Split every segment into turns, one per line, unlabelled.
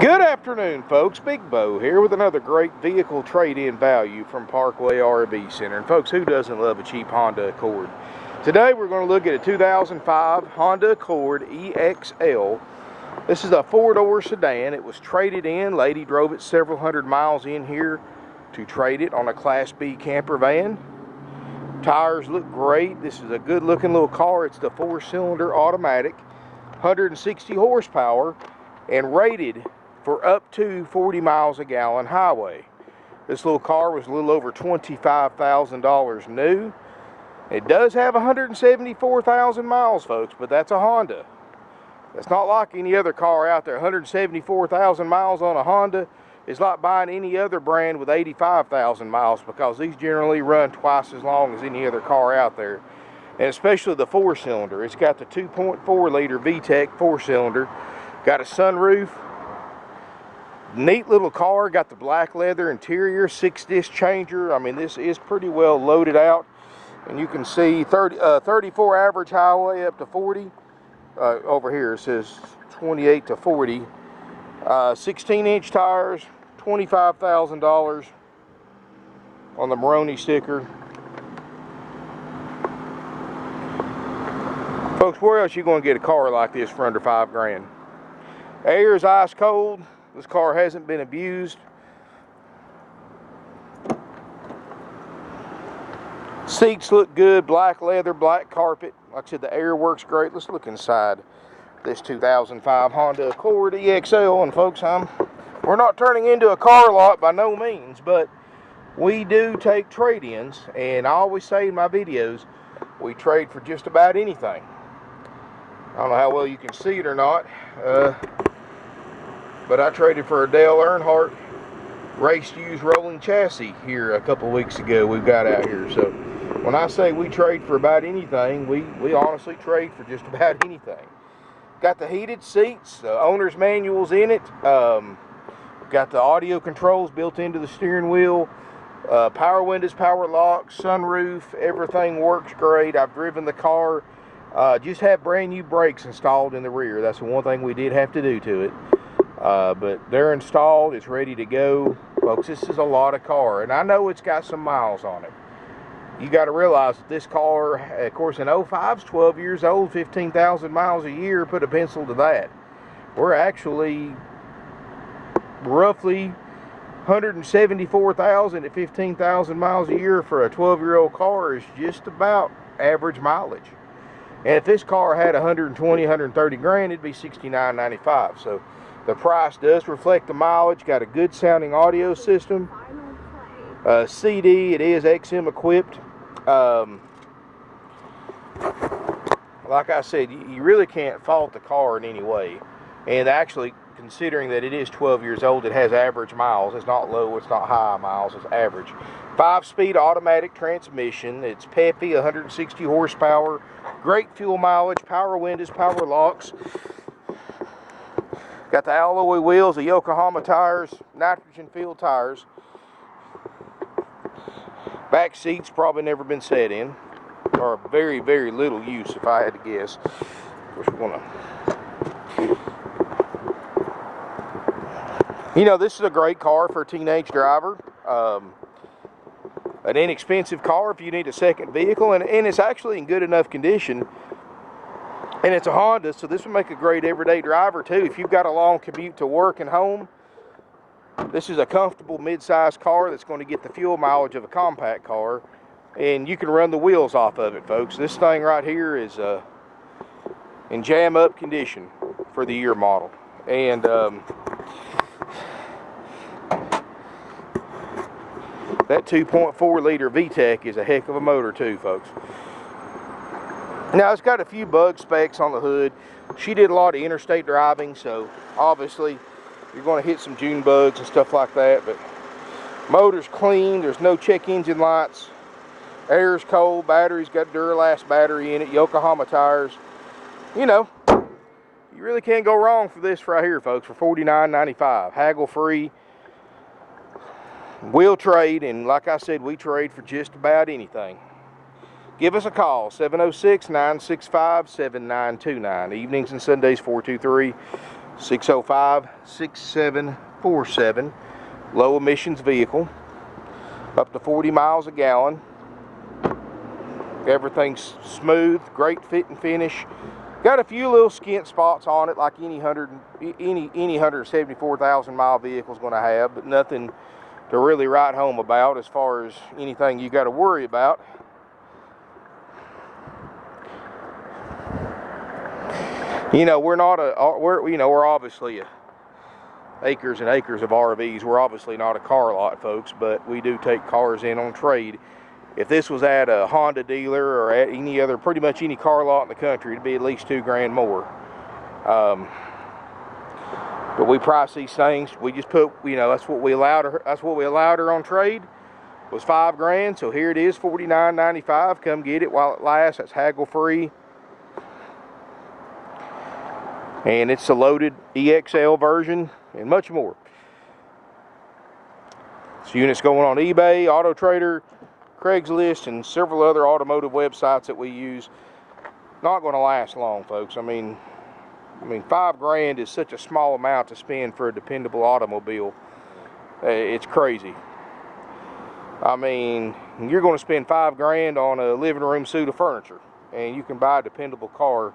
Good afternoon, folks. Big Bo here with another great vehicle trade-in value from Parkway RV Center. And folks, who doesn't love a cheap Honda Accord? Today we're going to look at a 2005 Honda Accord EXL. This is a four-door sedan. It was traded in. Lady drove it several hundred miles in here to trade it on a Class B camper van. Tires look great. This is a good-looking little car. It's the four-cylinder automatic, 160 horsepower, and rated for up to 40 miles a gallon highway. This little car was a little over $25,000 new. It does have 174,000 miles, folks, but that's a Honda. That's not like any other car out there. 174,000 miles on a Honda is like buying any other brand with 85,000 miles, because these generally run twice as long as any other car out there. And especially the four-cylinder. It's got the 2.4 liter Vtech four-cylinder. Got a sunroof. Neat little car. Got the black leather interior, 6-disc changer. I mean, this is pretty well loaded out. And you can see 34 average highway up to 40. Over here it says 28 to 40. 16-inch tires, $25,000 on the Maroni sticker. Folks, where else are you going to get a car like this for under $5 grand? Air is ice cold. This car hasn't been abused. Seats look good, black leather, black carpet. Like I said, the air works great. Let's look inside this 2005 Honda Accord EXL. And folks, we're not turning into a car lot by no means, but we do take trade-ins. And I always say in my videos, we trade for just about anything. I don't know how well you can see it or not. But I traded for a Dale Earnhardt race-used rolling chassis here a couple weeks ago. We've got out here. So when I say we trade for about anything, we honestly trade for just about anything. Got the heated seats, the owner's manual's in it. Got the audio controls built into the steering wheel. Power windows, power locks, sunroof. Everything works great. I've driven the car. Just had brand new brakes installed in the rear. That's the one thing we did have to do to it. But they're installed. It's ready to go. Folks, this is a lot of car. And I know it's got some miles on it. You got to realize that this car, of course, in 05's 12 years old, 15,000 miles a year. Put a pencil to that. We're actually roughly 174,000 to 15,000 miles a year for a 12-year-old car is just about average mileage. And if this car had 120, 130 grand, it'd be $69.95. So the price does reflect the mileage. Got a good sounding audio system. CD, it is XM equipped. Like I said, you really can't fault the car in any way. And actually, considering that it is 12 years old, it has average miles. It's not low, it's not high miles, it's average. 5-speed automatic transmission. It's peppy, 160 horsepower. Great fuel mileage, power windows, power locks. Got the alloy wheels, the Yokohama tires, nitrogen filled tires. Back seats probably never been set in, or very, very little use if I had to guess. Of course, we're gonna. You know, this is a great car for a teenage driver. An inexpensive car if you need a second vehicle, and it's actually in good enough condition. And it's a Honda, so this would make a great everyday driver too. If you've got a long commute to work and home, this is a comfortable mid-sized car that's going to get the fuel mileage of a compact car, and you can run the wheels off of it, folks. This thing right here is in jam-up condition for the year model. And that 2.4 liter Vtech is a heck of a motor too, folks. Now, it's got a few bug specs on the hood. She did a lot of interstate driving, so obviously you're going to hit some June bugs and stuff like that. But motor's clean. There's no check engine lights. Air's cold. Battery's got Duralast battery in it. Yokohama tires. You know, you really can't go wrong for this right here, folks, for $49.95. Haggle free. We'll trade, and like I said, we trade for just about anything. Give us a call, 706-965-7929. Evenings and Sundays, 423 605-6747. Low emissions vehicle, up to 40 miles a gallon. Everything's smooth, great fit and finish. Got a few little skint spots on it, like any 174,000 mile vehicle is going to have, but nothing to really write home about as far as anything you got to worry about. You know, we're obviously acres and acres of RVs. We're obviously not a car lot, folks, but we do take cars in on trade. If this was at a Honda dealer or at any other, pretty much any car lot in the country, it'd be at least $2 grand more. But we price these things. We just put, you know, that's what we allowed her on trade, was $5 grand. So here it is, $49.95. Come get it while it lasts. That's haggle free. And it's the loaded EXL version and much more. This unit's going on eBay, Auto Trader, Craigslist, and several other automotive websites that we use. Not going to last long, folks. I mean, $5 grand is such a small amount to spend for a dependable automobile. It's crazy. I mean, you're going to spend $5 grand on a living room suit of furniture, and you can buy a dependable car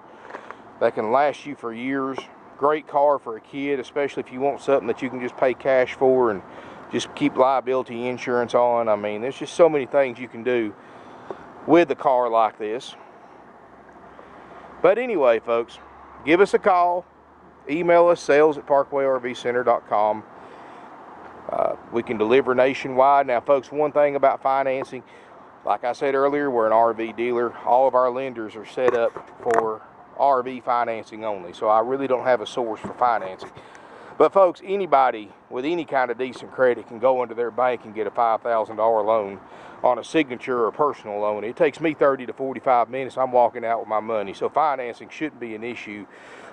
that can last you for years. Great car for a kid, especially if you want something that you can just pay cash for and just keep liability insurance on. I mean, there's just so many things you can do with a car like this. But anyway, folks, give us a call. Email us, sales@parkwayrvcenter.com. We can deliver nationwide. Now, folks, one thing about financing, like I said earlier, we're an RV dealer. All of our lenders are set up for RV financing only, so I really don't have a source for financing. But folks, anybody with any kind of decent credit can go into their bank and get a $5,000 loan on a signature or personal loan. It takes me 30 to 45 minutes. I'm walking out with my money, so financing shouldn't be an issue.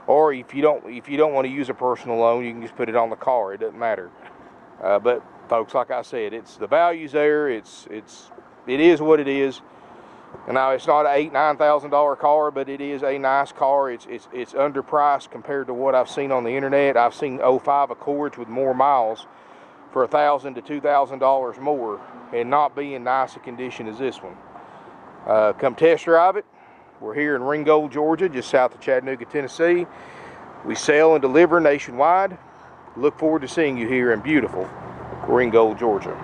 Or if you don't want to use a personal loan, you can just put it on the car. It doesn't matter. But folks, like I said, the value's there. It is what it is. And now it's not an $8,000-9,000 car, but it is a nice car. It's underpriced compared to what I've seen on the internet. I've seen 05 Accords with more miles for $1,000 to $2,000 more, and not be in nice a condition as this one. Come test drive it. We're here in Ringgold, Georgia, just south of Chattanooga, Tennessee. We sell and deliver nationwide. Look forward to seeing you here in beautiful Ringgold, Georgia.